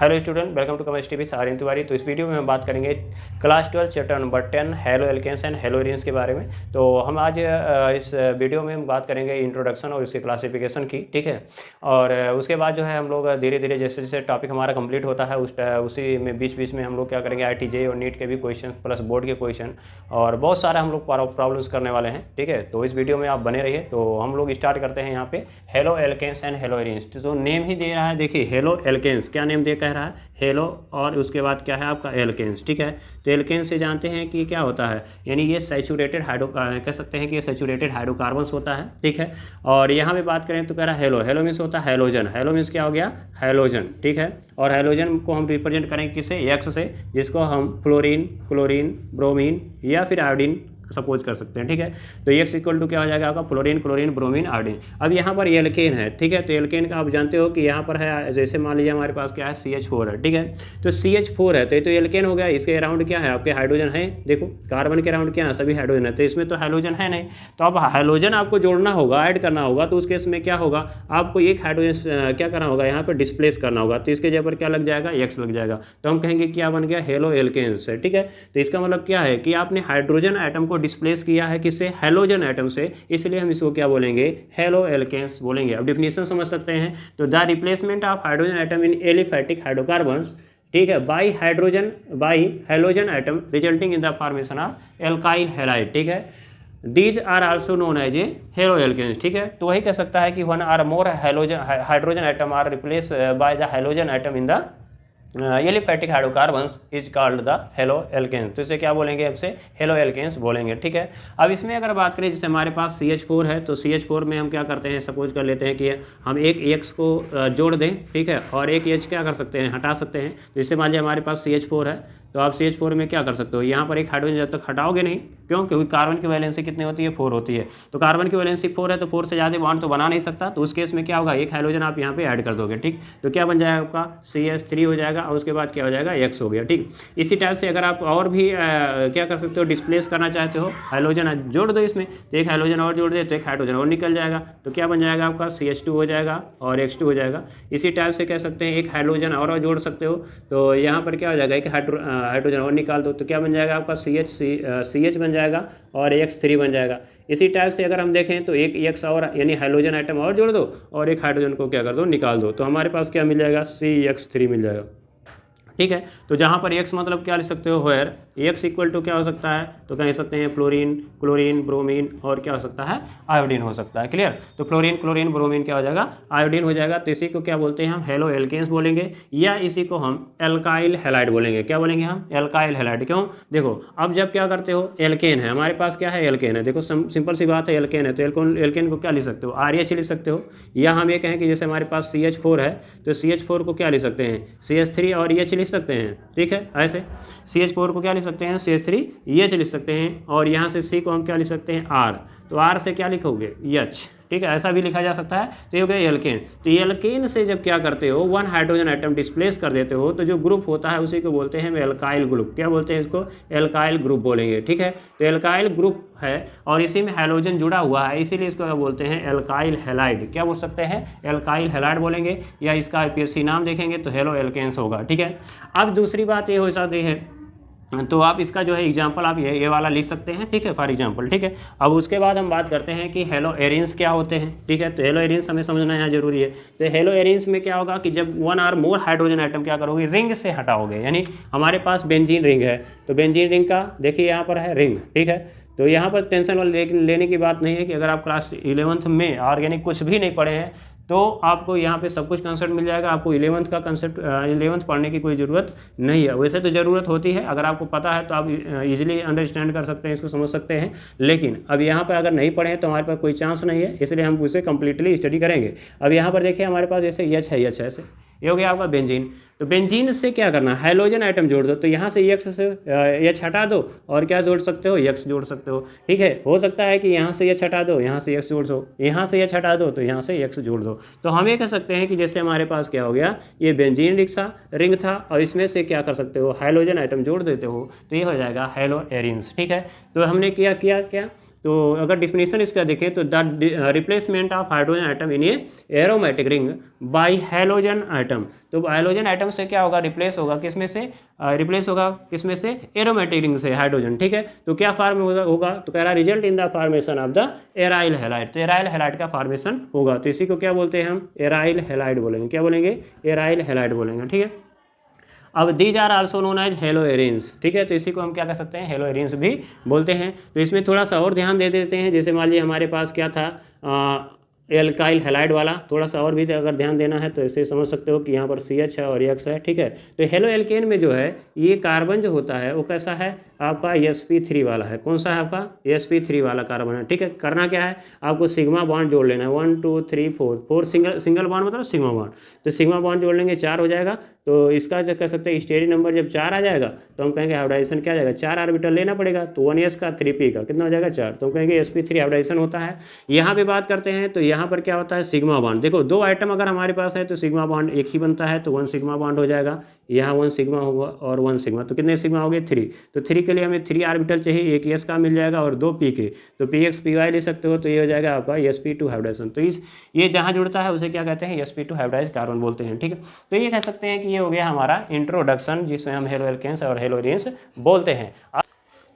Hello student, welcome to chemistry with Aryan Tiwari. तो इस video में हम बात करेंगे class 12 chapter number 10 haloalkanes and haloarenes के बारे में। तो हम आज इस वीडियो में हम बात करेंगे इंट्रोडक्शन और उसके क्लासिफिकेशन की, ठीक है। और उसके बाद जो है हम लोग धीरे धीरे जैसे जैसे टॉपिक हमारा कंप्लीट होता है उसी में बीच बीच में हम लोग क्या करेंगे IIT और नीट के भी क्वेश्चन प्लस बोर्ड के क्वेश्चन और बहुत सारा हम लोग प्रॉब्लम्स करने वाले हैं, ठीक है। तो इस वीडियो में आप बने रहिए। तो हम लोग स्टार्ट करते हैं यहाँ पे haloalkanes and haloarenes. तो नेम ही दे रहा है, देखिए हेलो एल्केन्स, क्या नेम दे कह रहा है हेलो, और उसके बाद क्या है आपका एल्केन्स, ठीक है। तो एल्केन्स से जानते हैं कि क्या होता है, यानी ये सैचुरेटेड कह सकते हैं कि ये सैचुरेटेड हाइड्रोकार्बन्स होता है, ठीक है। और यहाँ पे बात करें तो कह रहा है हेलो, हेलो मीन्स होता है हैलोजन, हेलो मीन्स क्या हो गया हैलोजन, ठीक है। और हैलोजन को हम रिप्रेजेंट करेंगे किससे, एक्स से, जिसको हम फ्लोरीन, क्लोरीन, ब्रोमीन या फिर आयोडीन सपोज कर सकते हैं, ठीक है। तो एक्स इक्वल टू क्या हो जाएगा आपका फ्लोरीन, क्लोरीन, ब्रोमीन, आयोडीन। अब यहाँ पर एल्केन है, ठीक है। तो एल्केन का आप जानते हो कि यहाँ पर है, जैसे मान लीजिए हमारे पास क्या है CH4 है, ठीक है। तो CH4 है तो ये तो एल्केन हो गया। इसके अराउंड क्या है आपके हाइड्रोजन है, देखो कार्बन के अराउंड क्या है, सभी हाइड्रोजन है, तो इसमें तो हाइड्रोजन है नहीं। तो अब हाइड्रोजन आपको जोड़ना होगा, ऐड करना होगा, तो उस केस में क्या होगा, आपको एक हाइड्रोजन क्या करना होगा, यहाँ पर डिस्प्लेस करना होगा। तो इसके जगह पर क्या लग जाएगा, एक्स लग जाएगा। तो हम कहेंगे क्या बन गया, हेलो एल्केन्स है, ठीक है। तो इसका मतलब क्या है कि आपने हाइड्रोजन एटम को डिस्प्लेस किया है किससे, हैलोजन एटम से, इसलिए हम इसको क्या बोलेंगे, हेलो एल्केन्स बोलेंगे। अब डिफिनेशन समझ सकते हैं। तो the replacement of hydrogen atom in aliphatic hydrocarbons, ठीक है, by halogen atom resulting in the formation of alkyl halide, ठीक है। These are also known as a haloalkanes, ठीक है। तो वही कह सकता है कि one or more hydrogen atom are replace by the halogen atom in the aliphatic hydrocarbons is called the haloalkanes. तो इसे क्या बोलेंगे, आपसे हेलो एल्केन्स बोलेंगे, ठीक है। अब इसमें अगर बात करें, जैसे हमारे पास CH4 है, तो CH4 में हम क्या करते हैं, सपोज कर लेते हैं कि हम एक X को जोड़ दें, ठीक है, और एक H क्या कर सकते हैं, हटा सकते हैं। जैसे मान लीजिए हमारे पास CH4 है, तो आप CH4 में क्या कर सकते हो, यहाँ पर एक हाइड्रोजन जब तक हटाओगे नहीं, क्यों, क्योंकि कार्बन की वैलेंसी कितनी होती है, 4 होती है। तो कार्बन की वैलेंसी 4 है, तो 4 से ज़्यादा बॉन्ड तो बना नहीं सकता। तो उस केस में क्या होगा, एक हाइड्रोजन आप यहाँ पे ऐड कर दोगे, ठीक। तो क्या बन जाएगा आपका CH3 हो जाएगा, और उसके बाद क्या हो जाएगा, X हो गया, ठीक। इसी टाइप से अगर आप और भी क्या कर सकते हो, डिस्प्लेस करना चाहते हो, हाइड्रोजन जोड़ दो इसमें, तो एक हाइड्रोजन और जोड़ दे तो एक हाइड्रोजन और निकल जाएगा। तो क्या बन जाएगा आपका CH2 हो जाएगा और X2 हो जाएगा। इसी टाइप से कह सकते हैं एक हाइड्रोजन और जोड़ सकते हो, तो यहाँ पर क्या हो जाएगा, एक हाइड्रोजन और निकाल दो, तो क्या बन जाएगा आपका CH बन जाएगा और X3 बन जाएगा। इसी टाइप से अगर हम देखें तो एक X और यानी हाइड्रोजन आइटम और जोड़ दो और एक हाइड्रोजन को क्या कर दो, निकाल दो, तो हमारे पास क्या मिल जाएगा, CX3 मिल जाएगा, ठीक है। तो जहाँ पर X मतलब क्या लिख सकते हो, वेयर X इक्वल टू क्या हो सकता है, तो कह सकते हैं फ्लोरीन, क्लोरीन, ब्रोमीन, और क्या हो सकता है, आयोडीन हो सकता है, क्लियर। तो फ्लोरीन, क्लोरीन, ब्रोमीन क्या हो जाएगा, आयोडीन हो जाएगा। तो इसी को क्या बोलते हैं हम, हेलो एल्केन्स बोलेंगे, या इसी को हम एल्काइल हैलाइड बोलेंगे। क्या बोलेंगे हम, एल्काइल हैलाइड। क्यों, देखो अब जब क्या करते हो, एल्केन है हमारे पास, क्या है, एल्केन है, देखो सिंपल सी बात है, एल्केन है, तो एल्केन को क्या लिख सकते हो, RH लिख सकते हो। या हम ये कहें कि जैसे हमारे पास CH4 है, तो CH4 को क्या लिख सकते हैं, CH3 और EH लिख सकते हैं, ठीक है। ऐसे CH4 को क्या लिख सकते हैं, CH3 EH लिख सकते हैं, और यहाँ से C को हम क्या लिख सकते हैं, R, तो R से क्या लिखोगे, H, ठीक है, ऐसा भी लिखा जा सकता है। तो ये हो गया एल्केन। तो एल्केन से जब क्या करते हो, वन हाइड्रोजन एटम डिस्प्लेस कर देते हो, तो जो ग्रुप होता है उसी को बोलते हैं एल्काइल ग्रुप। क्या बोलते हैं इसको, एल्काइल ग्रुप बोलेंगे, ठीक है। तो एल्काइल ग्रुप है और इसी में हैलोजन जुड़ा हुआ है, इसीलिए इसको क्या बोलते हैं, एल्काइल हैलाइड। क्या बोल सकते हैं, एल्काइल हैलाइड बोलेंगे, या इसका IPSC नाम देखेंगे तो हेलो एल्केन्स होगा, ठीक है। अब दूसरी बात ये हो जाती है, तो आप इसका जो है एग्जाम्पल आप ये वाला लिख सकते हैं, ठीक है, फॉर एग्जाम्पल, ठीक है। अब उसके बाद हम बात करते हैं कि हेलो एरीन्स क्या होते हैं, ठीक है। तो हेलो एरीन्स हमें समझना यहाँ जरूरी है। तो हेलो एरीन्स में क्या होगा कि जब one or more hydrogen atom क्या करोगे, रिंग से हटाओगे, यानी हमारे पास बेंजीन रिंग है, तो बेंजीन रिंग का देखिए यहाँ पर है रिंग, ठीक है। तो यहाँ पर टेंशन वाले लेने की बात नहीं है कि अगर आप क्लास 11th में ऑर्गेनिक कुछ भी नहीं पढ़े हैं तो आपको यहाँ पे सब कुछ कंसेप्ट मिल जाएगा। आपको 11th का कंसेप्ट 11th पढ़ने की कोई ज़रूरत नहीं है। वैसे तो ज़रूरत होती है, अगर आपको पता है तो आप इजीली अंडरस्टैंड कर सकते हैं, इसको समझ सकते हैं। लेकिन अब यहाँ पर अगर नहीं पढ़े हैं तो हमारे पास कोई चांस नहीं है, इसलिए हम उसे कम्प्लीटली स्टडी करेंगे। अब यहाँ पर देखिए हमारे पास जैसे H है, H ऐसे, ये हो गया आपका बेंजीन। तो बेंजीन से क्या करना, हाइड्रोजन आइटम जोड़ दो, तो यहाँ से X से H हटा दो और क्या जोड़ सकते हो, X जोड़ सकते हो, ठीक है। हो सकता है कि यहाँ से H हटा दो, यहाँ से X जोड़ दो, यहाँ से H हटा दो तो यहाँ से X जोड़ दो। तो हम ये कह सकते हैं कि जैसे हमारे पास क्या हो गया, ये बेंजीन रिंग था और इसमें से क्या कर सकते हो, हाइड्रोजन आइटम जोड़ देते हो, तो ये हो जाएगा हेलो एरीन्स, ठीक है। तो हमने क्या तो अगर डिफिनीशन इसका देखें तो the replacement of hydrogen atom in A aromatic ring bye halogen item. तो हैलोजन आइटम से क्या होगा, रिप्लेस होगा किसमें से, रिप्लेस होगा किसमें से, एरोमेटिक रिंग से हाइड्रोजन। ठीक है, तो क्या फॉर्म होगा, तो कह रहा result in the formation of the aryl halide. तो एराइल हैलाइड का फॉर्मेशन होगा, तो इसी को क्या बोलते हैं हम, एराइल हैलाइड बोलेंगे। क्या बोलेंगे, एराइल हैलाइड बोलेंगे। ठीक है, अब these are also known as haloarenes. ठीक है, तो इसी को हम क्या कर सकते हैं, हेलोएरिन्स भी बोलते हैं। तो इसमें थोड़ा सा और ध्यान दे देते हैं, जैसे मान लीजिए हमारे पास क्या था एल्काइल हैलाइड वाला, थोड़ा सा और भी अगर ध्यान देना है तो ऐसे समझ सकते हो कि यहाँ पर CH है और X है। ठीक है, तो हेलो एल्केन में जो है ये कार्बन जो होता है वो कैसा है आपका, sp3 वाला है। कौन सा है आपका, sp3 वाला कार्बन है। ठीक है, करना क्या है, आपको सिग्मा बॉन्ड जोड़ लेना है, 1 2 3 4 सिंगल बॉन्ड मतलब सिग्मा बॉन्ड, तो सिग्मा बॉन्ड जोड़ लेंगे 4 हो जाएगा। तो इसका जो कह सकते हैं स्टेरिक नंबर जब 4 आ जाएगा तो हम कहेंगे हाइब्रिडाइजेशन क्या आ जाएगा, 4 ऑर्बिटल लेना पड़ेगा, तो 1s का 3p का कितना हो जाएगा 4, तो हम कहेंगे sp3 हाइब्रिडाइजेशन होता है। यहाँ पे बात करते हैं तो यहाँ पर क्या होता है, सिग्मा बॉन्ड। देखो 2 आइटम अगर हमारे पास है तो सिग्मा बॉन्ड एक ही बनता है, तो 1 सिग्मा बॉन्ड हो जाएगा, यहाँ 1 सिग्मा होगा और 1 सिग्मा, तो कितने सिग्मा हो गए 3। तो 3 के लिए हमें 3 ऑर्बिटल चाहिए, एक s का मिल जाएगा और 2 p के, तो px py ले सकते हो, तो ये हो जाएगा आपका sp2 हाइब्रिडाइजेशन। तो इस ये जहाँ जुड़ता है उसे क्या कहते हैं, sp2 हाइब्रिडाइज्ड कार्बन बोलते हैं। ठीक है, तो ये कह सकते हैं कि ये हो गया हमारा इंट्रोडक्शन, जिसमें हम हेलो एल्केन्स और हेलो एरिन्स बोलते हैं।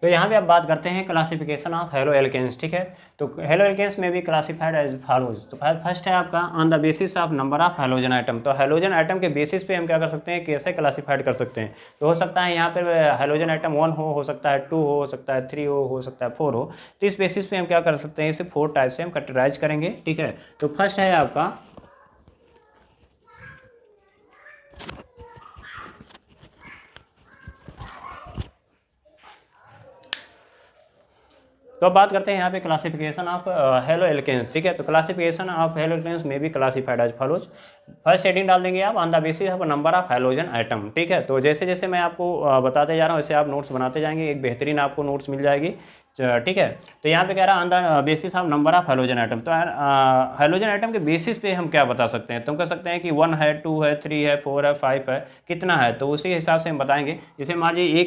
तो यहाँ पे अब बात करते हैं क्लासिफिकेशन ऑफ हेलो एल्केन्स। ठीक है, तो हेलो एल्केन्स में भी क्लासिफाइड एज फॉलोज। तो फर्स्ट है आपका on the basis of number of halogen item. तो हेलोजन आइटम के बेसिस पे हम क्या कर सकते हैं, कैसे क्लासिफाइड कर सकते हैं। तो हो सकता है यहाँ पर हेलोजन आइटम 1 हो सकता है 2 हो सकता है 3 हो सकता है 4 हो। तो इस बेसिस पे हम क्या कर सकते हैं, इसे 4 टाइप से हम कैटेगराइज करेंगे। ठीक है, तो फर्स्ट है आपका तो अब बात करते हैं यहाँ पे क्लासिफिकेशन ऑफ हेलो एल्केन्स। ठीक है, तो क्लासिफिकेशन ऑफ हेलो एल्केन्स में भी classified as follows. First heading डाल देंगे आप on the basis of number of halogen atom. ठीक है, तो जैसे जैसे मैं आपको बताते जा रहा हूँ वैसे आप नोट्स बनाते जाएंगे, एक बेहतरीन आपको नोट्स मिल जाएगी। ठीक है, तो यहाँ पे कह रहा है on the basis of number of halogen item. तो हेलोजन आइटम के बेसिस पे हम क्या बता सकते हैं, तो हम कह सकते हैं कि 1 है 2 है 3 है 4 है 5 है, कितना है, तो उसी हिसाब से हम बताएंगे। जैसे मान लीजिए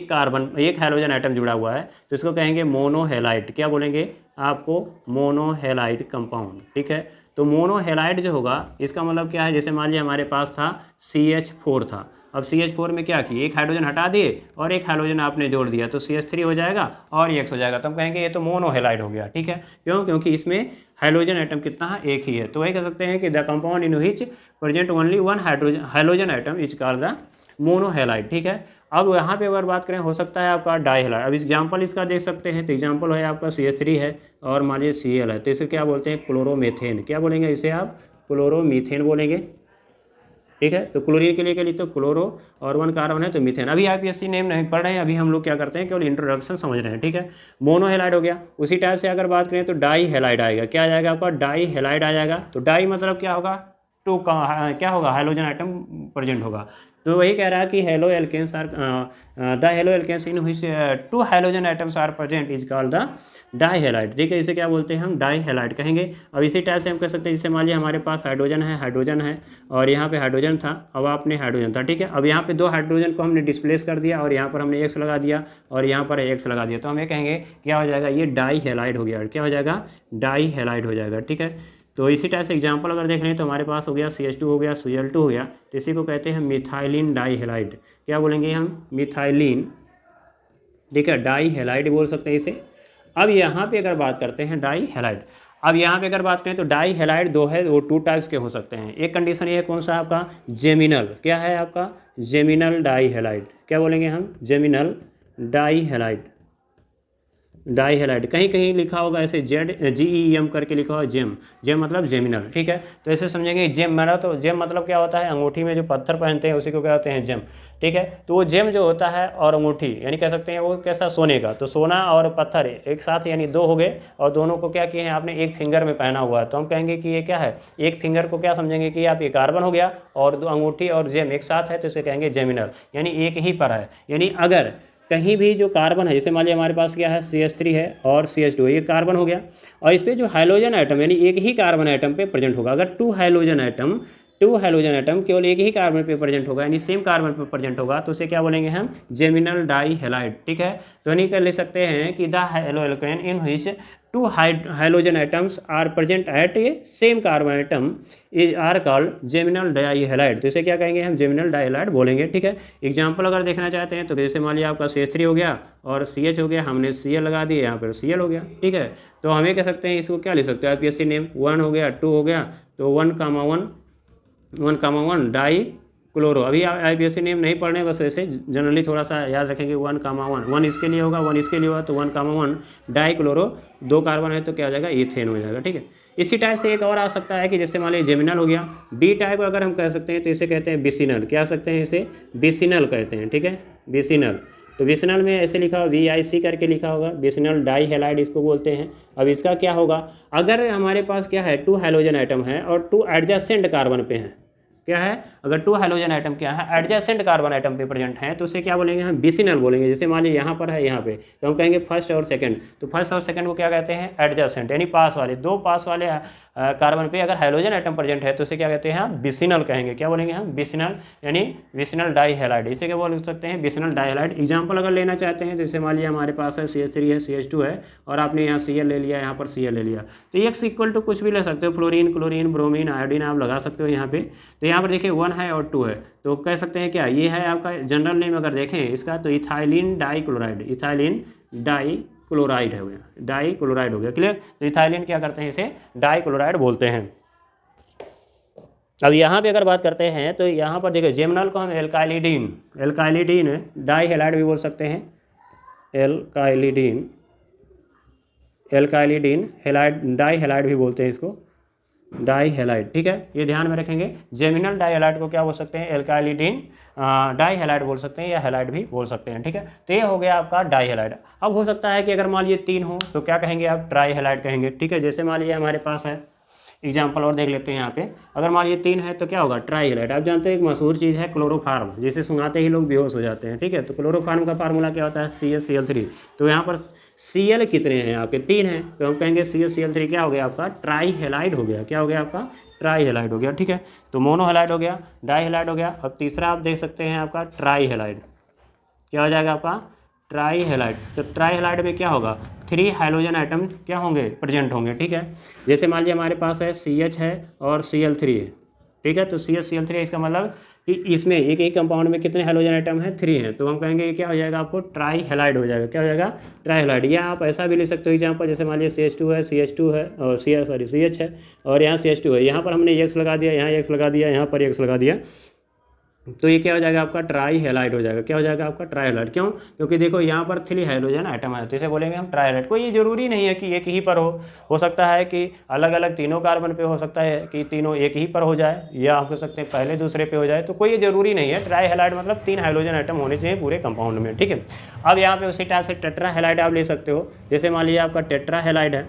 एक हेलोजन आइटम जुड़ा हुआ है तो इसको कहेंगे मोनोहेलाइड। क्या बोलेंगे आपको, मोनोहेलाइड कंपाउंड। ठीक है, तो मोनोहेलाइड जो होगा इसका मतलब क्या है, जैसे मान लीजिए हमारे पास था CH4 था, अब CH4 में क्या किए, एक हाइड्रोजन हटा दिए और एक हाइड्रोजन आपने जोड़ दिया, तो CH3 हो जाएगा और X हो जाएगा, तो हम कहेंगे ये तो मोनोहेलाइड हो गया। ठीक है, क्यों, क्योंकि इसमें हाइड्रोजन आइटम कितना है, एक ही है। तो वही कह सकते हैं कि the compound in which present only 1 hydrogen atom is called the monohalide. ठीक है, अब यहाँ पे अगर बात करें हो सकता है आपका डाईहेलाइड। अब एग्जाम्पल इसका देख सकते हैं, तो एग्जाम्पल है आपका CH3 है और मान लीजिए Cl है, तो इसे क्या बोलते हैं, क्लोरोमीथेन। क्या बोलेंगे इसे आप, क्लोरोमीथेन बोलेंगे। ठीक है, तो क्लोरीन के लिए क्या लिखते हो, क्लोरो और 1 कार्बन है तो मीथेन। अभी IPSC नेम नहीं पढ़ रहे हैं, अभी हम लोग क्या करते हैं केवल इंट्रोडक्शन समझ रहे हैं। ठीक है, मोनोहेलाइड हो गया। उसी टाइप से अगर बात करें तो डाई हेलाइड आएगा। क्या आ जाएगा आपका, डाई हेलाइड आ जाएगा। तो डाई मतलब क्या होगा, 2 का क्या होगा, हाइड्रोजन आइटम प्रेजेंट होगा। तो वही कह रहा है कि haloalkanes are the haloalkanes in which 2 hydrogen atoms are present is called the dihalide. ठीक है, इसे क्या बोलते हैं हम, डाईहेलाइड कहेंगे। अब इसी टाइप से हम कह सकते हैं, जैसे मान लिया हमारे पास हाइड्रोजन है और यहाँ पे हाइड्रोजन था, अब आपने हाइड्रोजन था। ठीक है, अब यहाँ पे 2 हाइड्रोजन को हमने डिस्प्लेस कर दिया और यहाँ पर हमने X लगा दिया और यहाँ पर X लगा दिया, तो हम ये कहेंगे क्या हो जाएगा, ये डाईहेलाइड हो गया। क्या हो जाएगा, डाईहेलाइड हो जाएगा। ठीक है, तो इसी टाइप से एग्जाम्पल अगर देख रहे हैं तो हमारे पास हो गया CH2 हो गया, Cl2 हो गया, तो इसी को कहते हैं मिथाइलिन डाईहेलाइड। क्या बोलेंगे हम, मिथाइलिन। ठीक है, डाईहेलाइड बोल सकते हैं इसे। अब यहाँ पे अगर बात करते हैं डाईहेलाइड, अब यहाँ पे अगर बात करें तो डाईहेलाइड 2 है, वो 2 टाइप्स के हो सकते हैं। एक कंडीशन ये कौन सा आपका, जेमिनल। क्या है आपका, जेमिनल डाईहेलाइड। क्या बोलेंगे हम, जेमिनल डाईहेलाइड। डाईहेलाइड कहीं कहीं लिखा होगा ऐसे GEM करके लिखा हुआ, जेम मतलब जेमिनल। ठीक है, तो ऐसे समझेंगे जेम मेरा, तो जेम मतलब क्या होता है, अंगूठी में जो पत्थर पहनते हैं उसी को क्या होते हैं, जेम। ठीक है, तो वो जेम जो होता है और अंगूठी यानी कह सकते हैं वो कैसा, सोने का। तो सोना और पत्थर एक साथ यानी 2 हो गए और दोनों को क्या किए हैं आपने, एक फिंगर में पहना हुआ है, तो हम कहेंगे कि ये क्या है, एक फिंगर को क्या समझेंगे कि आप ये कार्बन हो गया और 2 अंगूठी और जेम एक साथ है, तो इसे कहेंगे जेमिनल, यानी एक ही पर है। यानी अगर कहीं भी जो कार्बन है, जैसे मान लिया हमारे पास क्या है, CH3 है और CH2 ये कार्बन हो गया, और इस पर जो हाइड्रोजन आइटम यानी एक ही कार्बन आइटम पे प्रेजेंट होगा। अगर 2 हाइड्रोजन आइटम केवल एक ही कार्बन पे प्रेजेंट होगा यानी सेम कार्बन पे प्रेजेंट होगा, तो उसे क्या बोलेंगे हम, जेमिनल डाईहेलाइड। ठीक है, तो नहीं कर ले सकते हैं कि the haloalkane in which two hydrogen atoms are present at a same carbon atom is are called geminal dihalide. तो इसे क्या कहेंगे हम? जेमिनल डाई हैलाइड बोलेंगे। ठीक है, एग्जाम्पल अगर देखना चाहते हैं तो जैसे मान लिया आपका CH3 हो गया और CH हो गया, हमने Cl लगा दिया, यहाँ पर Cl हो गया। ठीक है, तो हमें कह सकते हैं इसको क्या लिख सकते हैं? IPSC नेम 1 हो गया, 2 हो गया, तो 1,1 डाई क्लोरो। अभी IPSC नेम नहीं पढ़ने, बस ऐसे जनरली थोड़ा सा याद रखेंगे। 1,1 इसके लिए होगा, 1 इसके लिए होगा, तो 1,1 डाई क्लोरो, 2 कार्बन है तो क्या हो जाएगा? इथेन हो जाएगा। ठीक है, इसी टाइप से एक और आ सकता है कि जैसे मान लीजिए जेमिनल हो गया। बी टाइप अगर हम कह सकते हैं तो इसे कहते हैं बिसिनल। क्या सकते हैं? इसे बिसिनल कहते हैं। ठीक है, बिसिनल। तो बिसिनल में ऐसे लिखा होगा, VIC करके लिखा होगा, बिसिनल डाई हैलाइड इसको बोलते हैं। अब इसका क्या होगा? अगर हमारे पास क्या है? 2 हाइड्रोजन आइटम है और 2 एडजेसेंट कार्बन पे हैं। क्या है? अगर 2 हाइड्रोजन आइटम क्या है? एडजेसेंट कार्बन आइटम पे प्रेजेंट हैं, तो उसे क्या बोलेंगे हम? बिसिनल बोलेंगे। जैसे मान लीजिए यहाँ पर है, यहाँ पे तो हम कहेंगे फर्स्ट और सेकंड। तो फर्स्ट और सेकंड को क्या कहते हैं? एडजेसेंट, यानी पास वाले, 2 पास वाले कार्बन पे अगर हाइड्रोजन आइटम प्रेजेंट है तो उसे क्या कहते हैं? हम बिसिनल कहेंगे। क्या बोलेंगे हम? बिसिनल, यानी बिसिनल डाई हैलाइड। इसे क्या बोल सकते हैं? बिसिनल डाई हैलाइड। एग्जाम्पल अगर लेना चाहते हैं, जैसे मान लिया हमारे पास है CH3 है, CH2 है और आपने यहाँ Cl ले लिया, यहाँ पर Cl ले लिया, तो X इक्वल टू कुछ भी ले सकते हो, फ्लोरीन, क्लोरीन, ब्रोमीन, आयोडीन आप लगा सकते हो यहाँ पे। तो यहाँ पर देखिए 1 है और 2 है, तो कह सकते हैं क्या? ये है आपका जनरल नेम अगर देखें इसका, तो ethylene dichloride, ethylene dichloride हो गया, डाई क्लोराइड हो गया। क्लियर? तो इथाइलिन क्या करते हैं? इसे डाई क्लोराइड बोलते हैं। अब यहाँ पे अगर बात करते हैं तो यहाँ पर देखिए जेमिनल को हम एल्काइलिडीन, एल्काइलिडीन डाई हैलाइड भी बोल सकते हैं, एल्काइलिडीन, एल्काइलिडीन हैलाइड, डाई हैलाइड भी बोलते हैं इसको, डाई हैलाइड। ठीक है, ये ध्यान में रखेंगे। जेमिनल डाई हैलाइड को क्या बोल सकते हैं? एल्काइलिडीन डाई हैलाइड बोल सकते हैं या हैलाइड भी बोल सकते हैं। ठीक है, तो ये हो गया आपका डाई हैलाइड। अब हो सकता है कि अगर मान लीजिए 3 हो तो क्या कहेंगे आप? ट्राई हैलाइड कहेंगे। ठीक है, जैसे मान लीजिए हमारे पास है, एग्जाम्पल और देख लेते हैं यहाँ पे। अगर मान लीजिए 3 है तो क्या होगा? Try halide. आप जानते हैं एक मशहूर चीज़ है क्लोरोफार्म, जिसे सुनाते ही लोग बेहोश हो जाते हैं। ठीक है, तो क्लोरोफार्म का फार्मूला क्या होता है? CaCl3। तो यहाँ पर Cl कितने हैं आपके? 3 हैं, तो हम कहेंगे CaCl3 क्या हो गया आपका? ट्राई हैलाइड हो गया। क्या हो गया आपका? ट्राई हैलाइड हो गया। ठीक है, तो मोनो हैलाइड हो गया, डाई हैलाइड हो गया। अब तीसरा आप देख सकते हैं आपका ट्राई हैलाइड। क्या हो जाएगा आपका? Try halide. तो ट्राई हैलाइड में क्या होगा? 3 हाइड्रोजन आइटम क्या होंगे? प्रेजेंट होंगे। ठीक है, जैसे मान लीजिए हमारे पास है CH है और Cl3 है। ठीक है, तो CH Cl3 इसका मतलब कि इसमें एक एक कंपाउंड में कितने हाइड्रोजन आइटम हैं? 3 हैं, तो हम कहेंगे ये क्या हो जाएगा आपको? ट्राई हैलाइड हो जाएगा। क्या हो जाएगा? Try halide. या आप ऐसा भी ले सकते हो एग्जाम्पल, जैसे मान लीजिए CH2 है, CH2 है और CH है और यहाँ CH2 है, यहाँ पर हमने X लगा दिया, यहाँ X लगा दिया, यहाँ पर X लगा दिया, तो ये क्या हो जाएगा आपका? ट्राई हैलाइड हो जाएगा। क्या हो जाएगा आपका? Try halide. क्यों? क्योंकि देखो यहाँ पर 3 हाइड्रोजन आइटम है, तो इसे बोलेंगे हम ट्राई हैलाइड। कोई ये जरूरी नहीं है कि एक ही पर हो सकता है कि अलग अलग तीनों कार्बन पे हो सकता है कि तीनों एक ही पर हो जाए, या आप कह सकते हैं पहले दूसरे पे हो जाए, तो कोई ये जरूरी नहीं है। ट्राई हैलाइड मतलब 3 हाइड्रोजन आइटम होने चाहिए पूरे कंपाउंड में। ठीक है, अब यहाँ पे उसी टाइप से टेट्रा हैलाइड आप ले सकते हो। जैसे मान लीजिए आपका टेट्रा हैलाइड है,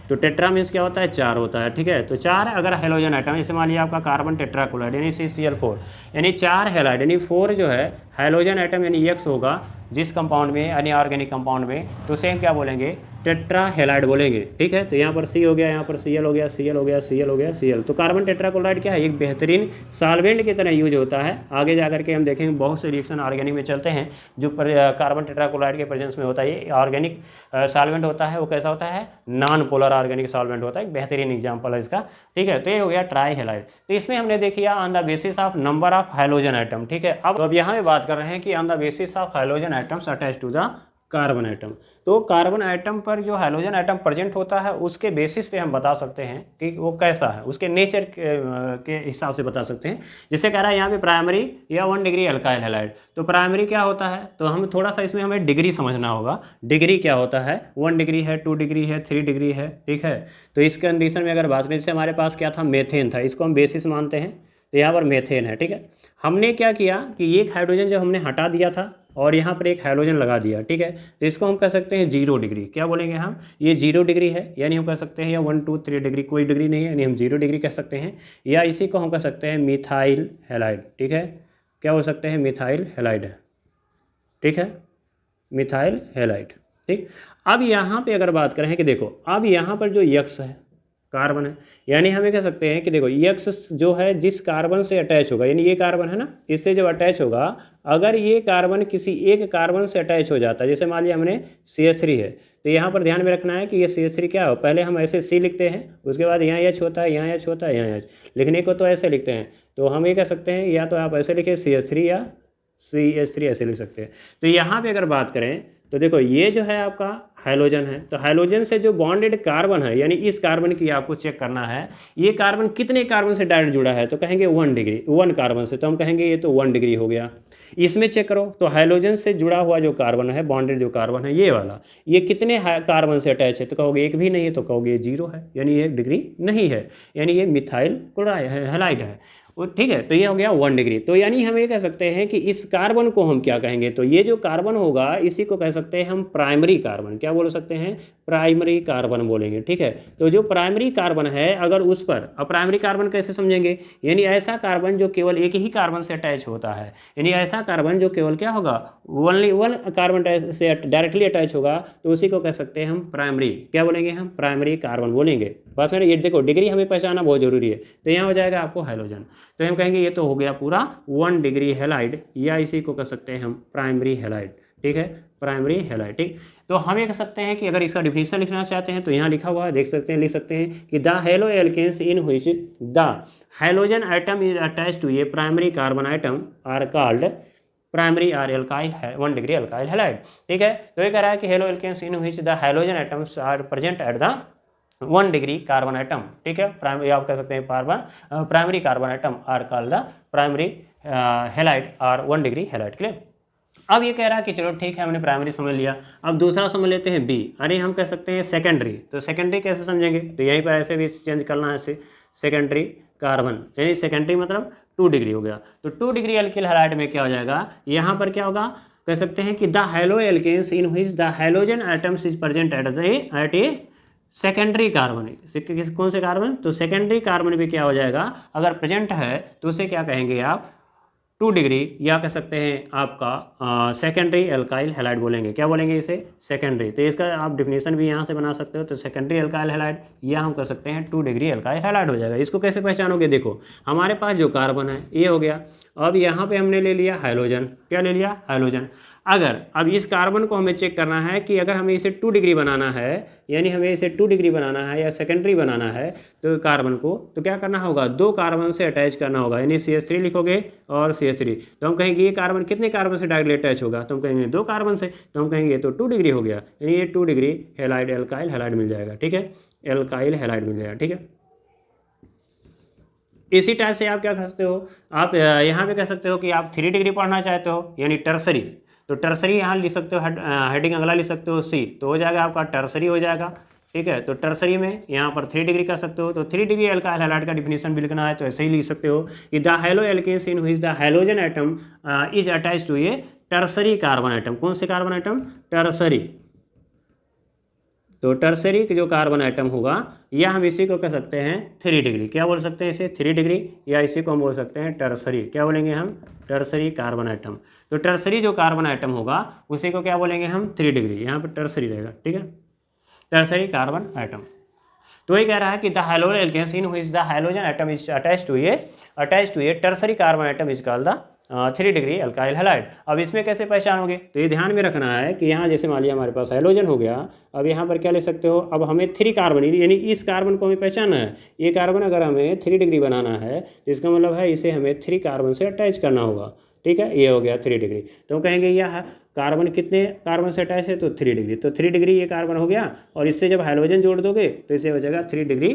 तो टेट्रा मीन्स क्या होता है? 4 होता है। ठीक है, तो 4 अगर हाइड्रोजन आइटम, जैसे मान लिया आपका कार्बन टेट्राक्लोराइड यानी CCl4, यानी 4 हैलाइड, यानी 4 जो है हाइड्रोजन आइटम यानी X होगा जिस कंपाउंड में, यानी ऑर्गेनिक कंपाउंड में, तो उसे क्या बोलेंगे? टेट्रा हैलाइड बोलेंगे। ठीक है, तो यहाँ पर C हो गया, यहाँ पर Cl हो गया, Cl हो गया, Cl हो गया, Cl। तो कार्बन टेट्राक्लोराइड क्या है? एक बेहतरीन सॉल्वेंट की तरह यूज होता है। आगे जाकर के हम देखेंगे बहुत से रिएक्शन ऑर्गेनिक में चलते हैं जो कार्बन टेट्राक्लोराइड के प्रेजेंस में होता है। ये ऑर्गेनिक सॉल्वेंट होता है। वो कैसा होता है? नॉन पोलर ऑर्गेनिक सॉल्वेंट होता है। एक बेहतरीन एग्जाम्पल है इसका। ठीक है, तो ये हो गया ट्राई हैलाइड। तो इसमें हमने देखिए on the basis of number of hydrogen atom. ठीक है, अब यहाँ पे बात कर रहे हैं कि on the basis of hydrogen atoms attach to the carbon atom. तो कार्बन आइटम पर जो हाइड्रोजन आइटम प्रेजेंट होता है उसके बेसिस पे हम बता सकते हैं कि वो कैसा है, उसके नेचर के हिसाब से बता सकते हैं। जैसे कह रहा है यहाँ पे प्राइमरी या 1 डिग्री अल्काइल हैलाइड। तो प्राइमरी क्या होता है? तो हम थोड़ा सा इसमें हमें डिग्री समझना होगा। डिग्री क्या होता है? 1 डिग्री है, 2 डिग्री है, 3 डिग्री है। ठीक है, तो इस कंडीशन में अगर बात करें, जैसे हमारे पास क्या था? मेथेन था, इसको हम बेसिस मानते हैं, तो यहाँ पर मेथेन है। ठीक है, हमने क्या किया कि एक हाइड्रोजन जब हमने हटा दिया था और यहाँ पर एक हाइड्रोजन लगा दिया। ठीक है, तो इसको हम कह सकते हैं 0 डिग्री। क्या बोलेंगे हम? ये 0 डिग्री है, यानी हम कह सकते हैं या 1 2 3 डिग्री, कोई डिग्री नहीं है, यानी हम 0 डिग्री कह सकते हैं। या इसी को हम कह सकते हैं मिथाइल हैलाइड। ठीक है, क्या हो सकते हैं? मिथाइल हैलाइड है। ठीक है, मिथाइल हैलाइड। ठीक, अब यहाँ पे अगर बात करें कि देखो अब यहाँ पर जो X है कार्बन है, यानी हमें कह सकते हैं कि देखो X जो है जिस कार्बन से अटैच होगा, यानी ये कार्बन है ना, इससे जब अटैच होगा, अगर ये कार्बन किसी एक कार्बन से अटैच हो जाता है, जैसे मान लिया हमने CH3 है, तो यहाँ पर ध्यान में रखना है कि ये CH3 क्या हो, पहले हम ऐसे C लिखते हैं, उसके बाद यहाँ H होता है, यहाँ H होता है, यहाँ H, लिखने को तो ऐसे लिखते हैं। तो हम ये कह सकते हैं या तो आप ऐसे लिखें CH3 या CH3 ऐसे लिख सकते हैं। तो यहाँ पे अगर बात करें तो देखो ये जो है आपका हाइड्रोजन है, तो हाइड्रोजन से जो बॉन्डेड कार्बन है, यानी इस कार्बन की आपको चेक करना है ये कार्बन कितने कार्बन से डायरेक्ट जुड़ा है, तो कहेंगे 1 डिग्री, 1 कार्बन से, तो हम कहेंगे ये तो 1 डिग्री हो गया। इसमें चेक करो तो हाइड्रोजन से जुड़ा हुआ जो कार्बन है, बॉन्डेड जो कार्बन है ये वाला, ये कितने कार्बन से अटैच है, तो कहोगे एक भी नहीं है, तो कहोगे ये 0 है, यानी ये 1 डिग्री नहीं है, यानी ये मिथाइल क्लोराइड हैलाइड है। ठीक है, तो ये हो गया 1 डिग्री। तो यानी हम ये कह सकते हैं कि इस कार्बन को हम क्या कहेंगे, तो ये जो कार्बन होगा इसी को कह सकते हैं हम प्राइमरी कार्बन। क्या बोल सकते हैं, प्राइमरी कार्बन बोलेंगे। ठीक है, तो जो प्राइमरी कार्बन है अगर उस पर, अब प्राइमरी कार्बन कैसे समझेंगे, यानी ऐसा कार्बन जो केवल एक ही कार्बन से अटैच होता है, यानी ऐसा कार्बन जो केवल क्या होगा, ओनली 1 कार्बन से डायरेक्टली अटैच होगा, तो उसी को कह सकते हैं हम प्राइमरी, क्या बोलेंगे हम, प्राइमरी कार्बन बोलेंगे। बस मैंने ये देखो डिग्री हमें पहचाना बहुत जरूरी है, तो यहाँ हो जाएगा आपको हाइड्रोजन, तो हम कहेंगे ये तो हो गया पूरा 1 डिग्री हैलाइड, या इसी को कह सकते हैं हम प्राइमरी हैलाइड। ठीक है, प्राइमरी हैलाइड। ठीक, तो हम ये कह सकते हैं कि अगर इसका डिफिनेशन लिखना चाहते हैं तो यहाँ लिखा हुआ है, देख सकते हैं, लिख सकते हैं कि the haloalkanes in which the hydrogen atom is attached to a primary carbon atom are called primary or alkyl 1 degree alkyl halide. ठीक है, तो ये कह रहा है कि haloalkanes in which the hydrogen atoms are present at the 1 degree carbon atom. ठीक है, प्राइमरी आप कह सकते हैं primary carbon atom are called the primary halide or 1 degree halide. Clear. अब ये कह रहा है कि चलो ठीक है हमने प्राइमरी समझ लिया, अब दूसरा समझ लेते हैं बी, अरे हम कह सकते हैं सेकेंडरी। तो सेकेंडरी कैसे समझेंगे, तो यहीं पर ऐसे भी चेंज करना है, ऐसे सेकेंडरी कार्बन, यानी सेकेंडरी मतलब 2 डिग्री हो गया, तो 2 डिग्री एल्किल हैलाइड में क्या हो जाएगा, यहाँ पर क्या होगा, कह सकते हैं कि the haloalkanes in which the hydrogen atoms is present at a secondary carbon. कौन से कार्बन, तो सेकेंडरी कार्बन भी क्या हो जाएगा, अगर प्रेजेंट है तो उसे क्या कहेंगे आप 2 डिग्री, या कह सकते हैं आपका सेकेंडरी एल्काइल हैलाइड बोलेंगे। क्या बोलेंगे इसे, सेकेंडरी। तो इसका आप डिफिनेशन भी यहाँ से बना सकते हो, तो सेकेंडरी एल्काइल हैलाइड, या हम कह सकते हैं 2 डिग्री एल्काइल हैलाइड हो जाएगा। इसको कैसे पहचानोगे, देखो हमारे पास जो कार्बन है ये हो गया, अब यहाँ पे हमने ले लिया हाइड्रोजन, क्या ले लिया, हाइड्रोजन। अगर अब इस कार्बन को हमें चेक करना है कि अगर हमें इसे 2 डिग्री बनाना है, यानी हमें इसे 2 डिग्री बनाना है या सेकेंडरी बनाना है, तो कार्बन को तो क्या करना होगा, 2 कार्बन से अटैच करना होगा, यानी CH3 लिखोगे और CH3, तो हम कहेंगे ये कार्बन कितने कार्बन से डायरेक्टली अटैच होगा, तो हम कहेंगे 2 कार्बन से, तो हम कहेंगे ये तो 2 डिग्री हो गया, यानी ये 2 डिग्री हैलाइड एल्काइल हैलाइड मिल जाएगा। ठीक है, एल्काइल हैलाइड मिल जाएगा। ठीक है, इसी टाइप से आप क्या कह सकते हो, आप यहाँ पे कह सकते हो कि आप 3 डिग्री पढ़ना चाहते हो, यानी टर्सरी, तो टर्सरी यहाँ लिख सकते हो, हेडिंग अगला लिख सकते हो C, तो हो जाएगा आपका टर्सरी हो जाएगा। ठीक है, तो टर्सरी में यहाँ पर 3 डिग्री कर सकते हो, तो 3 डिग्री एल्काइल हैलाइड का डिफिनेशन भी लिखना है तो ऐसे ही लिख सकते हो कि the haloalkanes in which the hydrogen atom is attached to a tertiary carbon atom. कौन से कार्बन आइटम, टर्सरी। तो टर्सरी जो कार्बन आइटम होगा, या हम इसी को कह सकते हैं 3 डिग्री, क्या बोल सकते हैं इसे, 3 डिग्री, या इसी को हम बोल सकते हैं टर्सरी, क्या बोलेंगे हम, टर्सरी कार्बन आइटम। तो टर्सरी जो कार्बन आइटम होगा उसी को क्या बोलेंगे हम, 3 डिग्री, यहाँ पर टर्सरी रहेगा। ठीक है, टर्सरी कार्बन आइटम। तो ये कह रहा है कि the haloalkanes in which the hydrogen atom is attached to a tertiary carbon atom is called the 3 degree alkyl halide. अब इसमें कैसे पहचानोगे, तो ये ध्यान में रखना है कि यहाँ जैसे मान लिया हमारे पास हाइड्रोजन हो गया, अब यहाँ पर क्या ले सकते हो, अब हमें 3 कार्बन, यानी इस कार्बन को हमें पहचानना है, ये कार्बन अगर हमें 3 डिग्री बनाना है तो इसका मतलब है इसे हमें 3 कार्बन से अटैच करना होगा। ठीक है, ये हो गया 3 डिग्री, तो हम कहेंगे यह कार्बन कितने कार्बन से अटैच है, तो 3 डिग्री, तो 3 डिग्री ये कार्बन हो गया, और इससे जब हाइड्रोजन जोड़ दोगे तो इसे हो जाएगा 3 डिग्री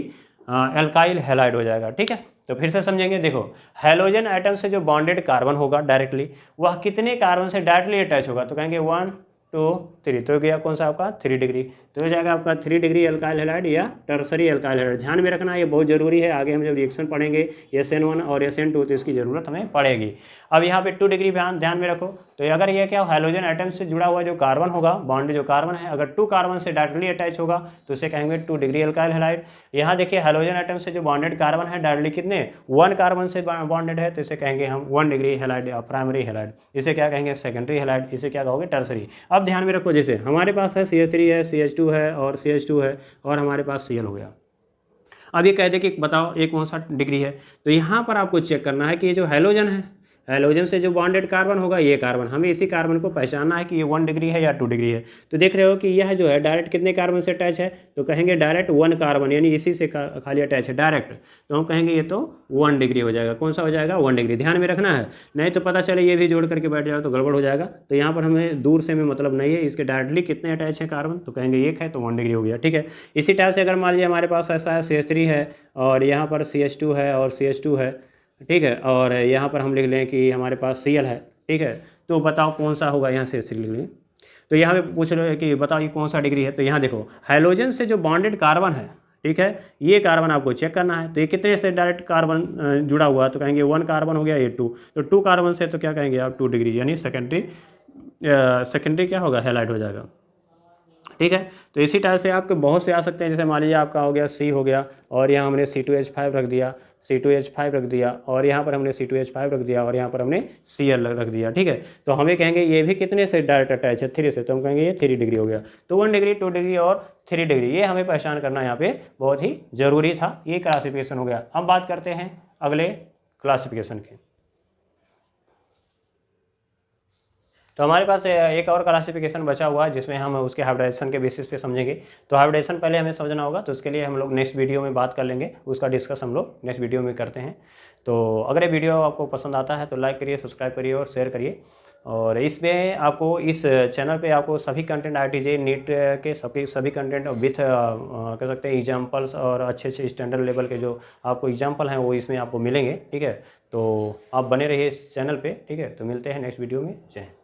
एल्काइल हैलाइड हो जाएगा। ठीक है, तो फिर से समझेंगे, देखो हाइड्रोजन एटम से जो बॉन्डेड कार्बन होगा डायरेक्टली, वह कितने कार्बन से डायरेक्टली अटैच होगा, तो कहेंगे 1 2 3, तो गया कौन सा आपका 3 डिग्री, तो हो जाएगा आपका 3 डिग्री एल्काइल हैलाइड या टर्सरी एल्काइल हैलाइड। ध्यान में रखना ये बहुत जरूरी है, आगे हम जब रिएक्शन पढ़ेंगे SN1 और SN2 तो इसकी ज़रूरत हमें पड़ेगी। अब यहाँ पे 2 डिग्री ध्यान में रखो, तो अगर ये क्या हाइड्रोजन एटम से जुड़ा हुआ जो कार्बन होगा, बॉन्ड जो कार्बन है, अगर 2 कार्बन से डायरेक्टली अटैच होगा तो उसे कहेंगे 2 डिग्री एल्काइल हैलाइड। यहाँ देखिए हाइड्रोजन एटम से जो बॉन्डेड कार्बन है डायरेक्टली कितने 1 कार्बन से बॉन्डेड है, तो इसे कहेंगे हम 1 डिग्री हैलाइड या प्राइमरी हैलाइड। इसे क्या कहेंगे सेकेंडरी हैलाइड, इसे क्या कहोगे टर्सरी। अब ध्यान में रखो, जैसे हमारे पास है CH3 है, CH2 है और CH2 है, और हमारे पास Cl हो गया। अब ये कह दे कि बताओ एक कौन सा डिग्री है, तो यहाँ पर आपको चेक करना है कि ये जो हाइड्रोजन है, हैलोजन से जो बॉन्डेड कार्बन होगा ये कार्बन, हमें इसी कार्बन को पहचानना है कि ये 1 डिग्री है या 2 डिग्री है। तो देख रहे हो कि यह जो है डायरेक्ट कितने कार्बन से अटैच है, तो कहेंगे डायरेक्ट 1 कार्बन, यानी इसी से खाली अटैच है डायरेक्ट, तो हम कहेंगे ये तो 1 डिग्री हो जाएगा। कौन सा हो जाएगा? 1 डिग्री। ध्यान में रखना है, नहीं तो पता चले ये भी जोड़ करके बैठ जाए तो गड़बड़ हो जाएगा। तो यहाँ पर हमें दूर से में मतलब नहीं है, इसके डायरेक्टली कितने अटैच है कार्बन, तो कहेंगे 1 है तो 1 डिग्री हो गया। ठीक है, इसी टाइप से अगर मान लीजिए हमारे पास ऐसा है CH3 है और यहाँ पर CH2 है और CH2 है, ठीक है, और यहाँ पर हम लिख लें कि हमारे पास Cl है। ठीक है, तो बताओ कौन सा होगा, यहाँ से लिख लें। तो यहाँ पे पूछ रहे हैं कि बताओ ये कौन सा डिग्री है, तो यहाँ देखो हाइड्रोजन से जो बॉन्डेड कार्बन है, ठीक है, ये कार्बन आपको चेक करना है। तो ये कितने से डायरेक्ट कार्बन जुड़ा हुआ है, तो कहेंगे 1 कार्बन हो गया, ये 2, तो 2 कार्बन से तो क्या कहेंगे आप 2 डिग्री, यानी सेकेंडरी क्या होगा, हैलाइड हो जाएगा। ठीक है, तो इसी टाइप से आपके बहुत से आ सकते हैं। जैसे मान लीजिए आपका हो गया C हो गया और यहाँ हमने C2H5 रख दिया, C2H5 रख दिया और यहाँ पर हमने C2H5 रख दिया और यहाँ पर हमने Cl रख दिया। ठीक है, तो हमें कहेंगे ये भी कितने से डायरेक्ट अटैच है, 3 से, तो हम कहेंगे ये 3 डिग्री हो गया। तो 1 डिग्री, 2 डिग्री और 3 डिग्री, ये हमें पहचान करना यहाँ पे बहुत ही ज़रूरी था। ये क्लासिफिकेशन हो गया। अब बात करते हैं अगले क्लासिफिकेशन की। तो हमारे पास एक और क्लासिफिकेशन बचा हुआ है जिसमें हम उसके हाइब्रिडाइजेशन के बेसिस पे समझेंगे। तो हाइब्रिडाइजेशन पहले हमें समझना होगा, तो उसके लिए हम लोग नेक्स्ट वीडियो में बात कर लेंगे, उसका डिस्कस हम लोग नेक्स्ट वीडियो में करते हैं। तो अगर ये वीडियो आपको पसंद आता है तो लाइक करिए, सब्सक्राइब करिए और शेयर करिए। और इसमें आपको इस चैनल पे आपको सभी कंटेंट IIT JEE नीट के सभी कंटेंट विथ कह सकते हैं एग्जाम्पल्स और अच्छे अच्छे स्टैंडर्ड लेवल के जो आपको एग्जाम्पल हैं वो इसमें आपको मिलेंगे। ठीक है, तो आप बने रहिए इस चैनल पे। ठीक है, तो मिलते हैं नेक्स्ट वीडियो में। जय हिंद।